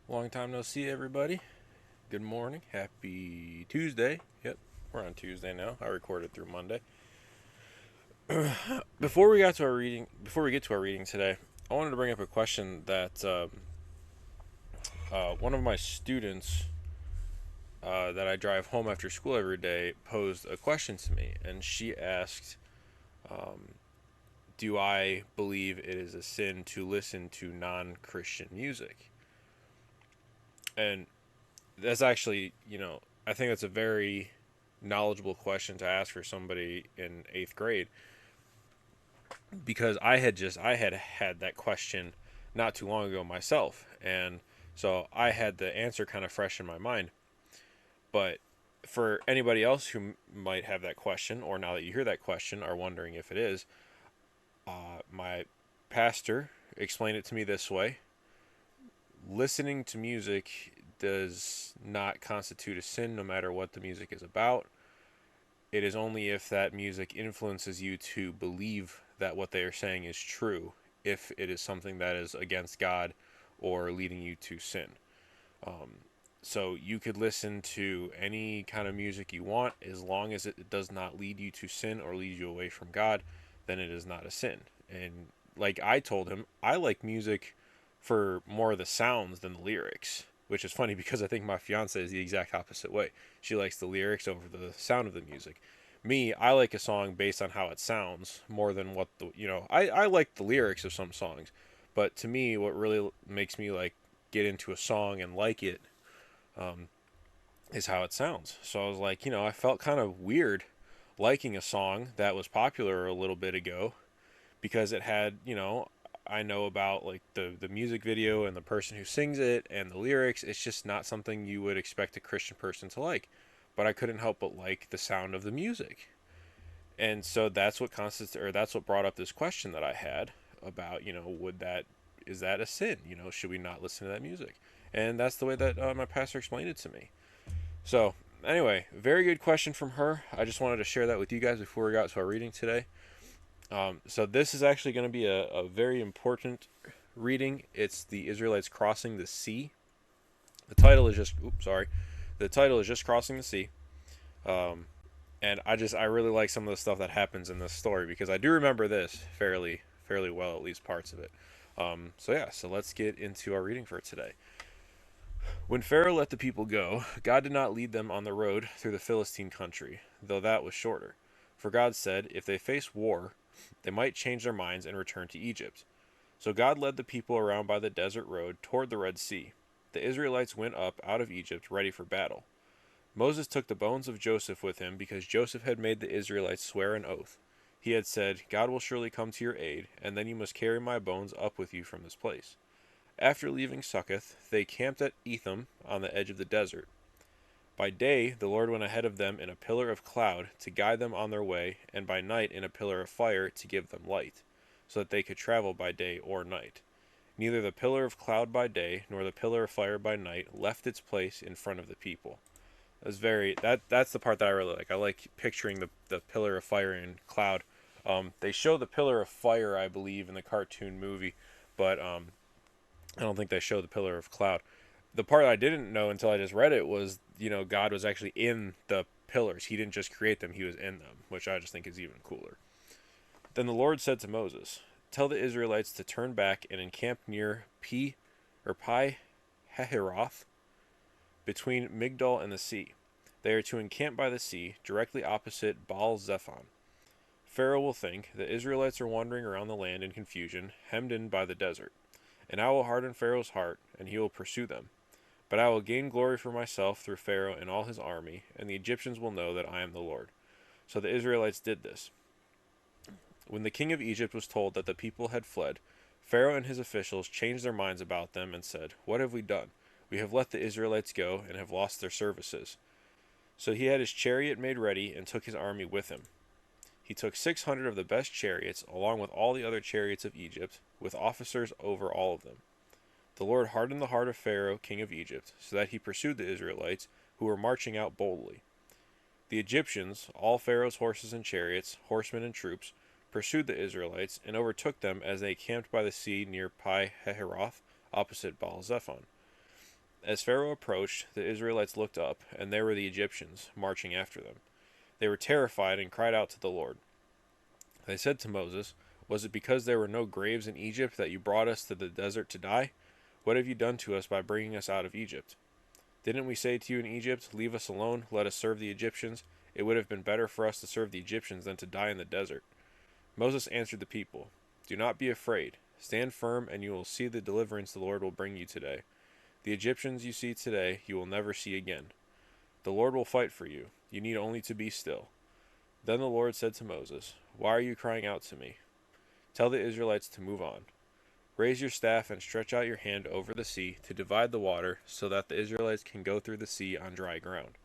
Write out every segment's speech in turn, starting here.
Long time no see, everybody. Good morning. Happy Tuesday. Yep, we're on Tuesday now. I recorded through Monday. Before we get to our reading today, I wanted to bring up a question that one of my students that I drive home after school every day posed a question to me, and she asked, "Do I believe it is a sin to listen to non-Christian music?" And that's actually, I think that's a very knowledgeable question to ask for somebody in eighth grade, because I had that question not too long ago myself, and so I had the answer kind of fresh in my mind. But for anybody else who might have that question, or now that you hear that question are wondering if it is, my pastor explained it to me this way: listening to music does not constitute a sin, no matter what the music is about. It is only if that music influences you to believe that what they are saying is true, if it is something that is against God or leading you to sin. So you could listen to any kind of music you want, as long as it does not lead you to sin or lead you away from God, then it is not a sin. And like I told him, I like music for more of the sounds than the lyrics, which is funny because I think my fiance is the exact opposite way. She likes the lyrics over the sound of the music. Me, I like a song based on how it sounds more than what I like the lyrics of some songs, but to me, what really makes me like get into a song and like it is how it sounds. So I was like, I felt kind of weird liking a song that was popular a little bit ago, because it had, I know about like the music video and the person who sings it and the lyrics. It's just not something you would expect a Christian person to like. But I couldn't help but like the sound of the music. And so that's what brought up this question that I had about, would that is that a sin? Should we not listen to that music? And that's the way that my pastor explained it to me. So, anyway, very good question from her. I just wanted to share that with you guys before we got to our reading today. So, this is actually going to be a very important reading. It's the Israelites crossing the sea. The title is just, oops, sorry. The title is just Crossing the Sea. Um, and I really like some of the stuff that happens in this story, because I do remember this fairly well, at least parts of it. So let's get into our reading for today. When Pharaoh let the people go, God did not lead them on the road through the Philistine country, though that was shorter. For God said, if they face war, they might change their minds and return to Egypt. So God led the people around by the desert road toward the Red Sea. The Israelites went up out of Egypt ready for battle. Moses took the bones of Joseph with him, because Joseph had made the Israelites swear an oath. He had said, God will surely come to your aid, and then you must carry my bones up with you from this place. After leaving Succoth, they camped at Etham on the edge of the desert. By day, the Lord went ahead of them in a pillar of cloud to guide them on their way, and by night in a pillar of fire to give them light, so that they could travel by day or night. Neither the pillar of cloud by day nor the pillar of fire by night left its place in front of the people. That's the part that I really like. I like picturing the pillar of fire and cloud. They show the pillar of fire, I believe, in the cartoon movie, but I don't think they show the pillar of cloud. The part I didn't know until I just read it was, God was actually in the pillars. He didn't just create them, he was in them, which I just think is even cooler. Then the Lord said to Moses, tell the Israelites to turn back and encamp near Pi Hahiroth, between Migdol and the sea. They are to encamp by the sea, directly opposite Baal Zephon. Pharaoh will think the Israelites are wandering around the land in confusion, hemmed in by the desert. And I will harden Pharaoh's heart, and he will pursue them. But I will gain glory for myself through Pharaoh and all his army, and the Egyptians will know that I am the Lord. So the Israelites did this. When the king of Egypt was told that the people had fled, Pharaoh and his officials changed their minds about them and said, what have we done? We have let the Israelites go and have lost their services. So he had his chariot made ready and took his army with him. He took 600 of the best chariots, along with all the other chariots of Egypt, with officers over all of them. The Lord hardened the heart of Pharaoh, king of Egypt, so that he pursued the Israelites, who were marching out boldly. The Egyptians, all Pharaoh's horses and chariots, horsemen and troops, pursued the Israelites and overtook them as they camped by the sea near Pi Hahiroth, opposite Baal Zephon. As Pharaoh approached, the Israelites looked up, and there were the Egyptians marching after them. They were terrified and cried out to the Lord. They said to Moses, "Was it because there were no graves in Egypt that you brought us to the desert to die? What have you done to us by bringing us out of Egypt? Didn't we say to you in Egypt, 'Leave us alone, let us serve the Egyptians'? It would have been better for us to serve the Egyptians than to die in the desert." Moses answered the people, "Do not be afraid. Stand firm, and you will see the deliverance the Lord will bring you today. The Egyptians you see today, you will never see again. The Lord will fight for you. You need only to be still." Then the Lord said to Moses, "Why are you crying out to me? Tell the Israelites to move on. Raise your staff and stretch out your hand over the sea to divide the water so that the Israelites can go through the sea on dry ground.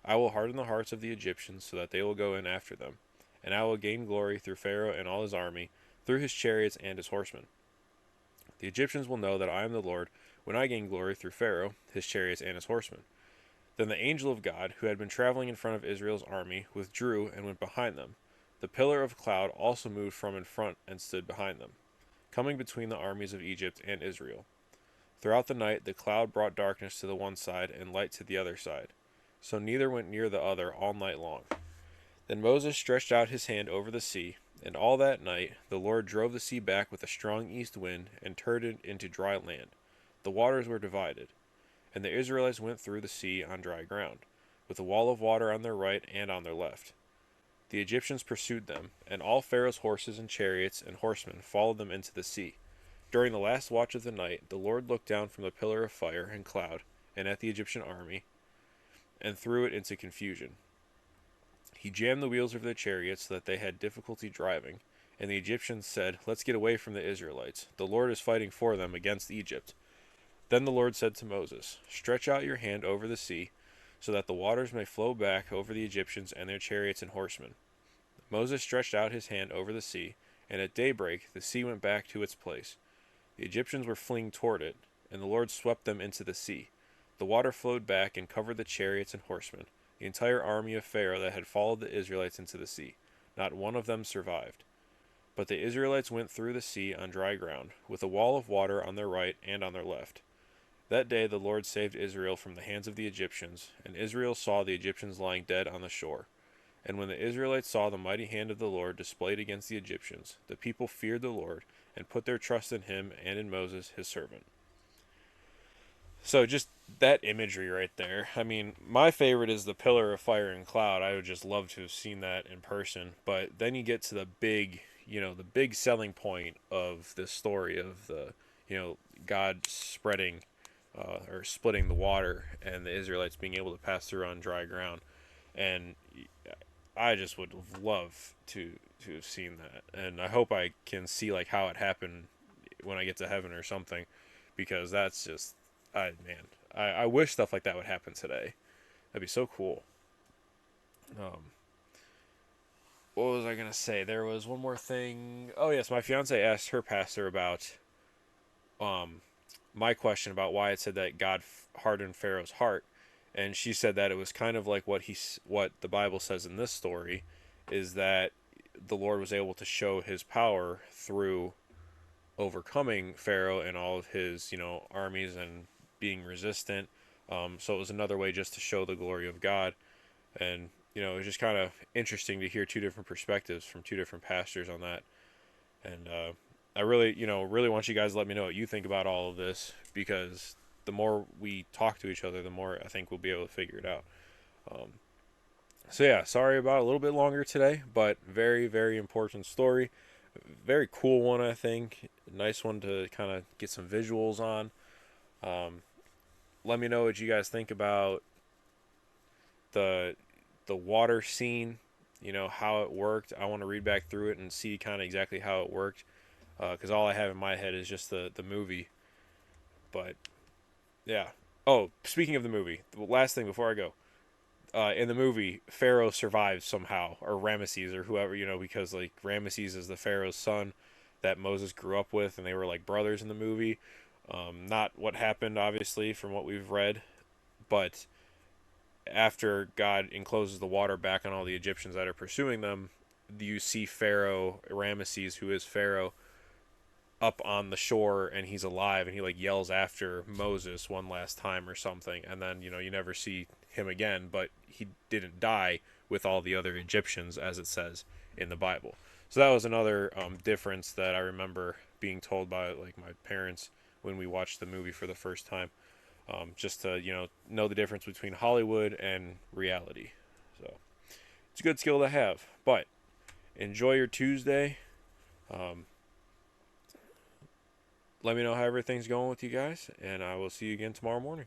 I will harden the hearts of the Egyptians so that they will go in after them, and I will gain glory through Pharaoh and all his army, through his chariots and his horsemen. The Egyptians will know that I am the Lord when I gain glory through Pharaoh, his chariots, and his horsemen." Then the angel of God, who had been traveling in front of Israel's army, withdrew and went behind them. The pillar of cloud also moved from in front and stood behind them, coming between the armies of Egypt and Israel. Throughout the night the cloud brought darkness to the one side and light to the other side, so neither went near the other all night long. Then Moses stretched out his hand over the sea, and all that night the Lord drove the sea back with a strong east wind and turned it into dry land. The waters were divided, and the Israelites went through the sea on dry ground, with a wall of water on their right and on their left. The Egyptians pursued them, and all Pharaoh's horses and chariots and horsemen followed them into the sea. During the last watch of the night, the Lord looked down from the pillar of fire and cloud and at the Egyptian army and threw it into confusion. He jammed the wheels of their chariots so that they had difficulty driving, and the Egyptians said, "Let's get away from the Israelites. The Lord is fighting for them against Egypt." Then the Lord said to Moses, "Stretch out your hand over the sea, so that the waters may flow back over the Egyptians and their chariots and horsemen." Moses stretched out his hand over the sea, and at daybreak the sea went back to its place. The Egyptians were fleeing toward it, and the Lord swept them into the sea. The water flowed back and covered the chariots and horsemen, the entire army of Pharaoh that had followed the Israelites into the sea. Not one of them survived. But the Israelites went through the sea on dry ground, with a wall of water on their right and on their left. That day the Lord saved Israel from the hands of the Egyptians, and Israel saw the Egyptians lying dead on the shore. And when the Israelites saw the mighty hand of the Lord displayed against the Egyptians, the people feared the Lord and put their trust in him and in Moses, his servant. So just that imagery right there. I mean, my favorite is the pillar of fire and cloud. I would just love to have seen that in person. But then you get to the big, the big selling point of this story of God spreading or splitting the water and the Israelites being able to pass through on dry ground. And I just would love to have seen that. And I hope I can see like how it happened when I get to heaven or something, because that's just I wish stuff like that would happen today. That'd be so cool. What was I gonna say? There was one more thing. Oh yes, my fiance asked her pastor about my question about why it said that God hardened Pharaoh's heart, and she said that it was kind of like what the Bible says in this story, is that the Lord was able to show his power through overcoming Pharaoh and all of his armies and being resistant. So it was another way just to show the glory of God, and it was just kind of interesting to hear two different perspectives from two different pastors on that. And I really, really want you guys to let me know what you think about all of this, because the more we talk to each other, the more I think we'll be able to figure it out. So yeah, sorry about a little bit longer today, but very, very important story. Very cool one, I think. Nice one to kind of get some visuals on. Let me know what you guys think about the water scene, how it worked. I want to read back through it and see kind of exactly how it worked, because all I have in my head is just the movie. But yeah. Oh, speaking of the movie, the last thing before I go. In the movie, Pharaoh survives somehow, or Ramesses, or whoever, because like Ramesses is the Pharaoh's son that Moses grew up with, and they were like brothers in the movie. Not what happened, obviously, from what we've read, but after God encloses the water back on all the Egyptians that are pursuing them, you see Pharaoh, Ramesses, who is Pharaoh, up on the shore and he's alive and he like yells after Moses one last time or something, and then you never see him again, but he didn't die with all the other Egyptians as it says in the Bible. So that was another difference that I remember being told by like my parents when we watched the movie for the first time, just to know the difference between Hollywood and reality. So it's a good skill to have. But enjoy your Tuesday. Um, Let me know how everything's going with you guys, and I will see you again tomorrow morning.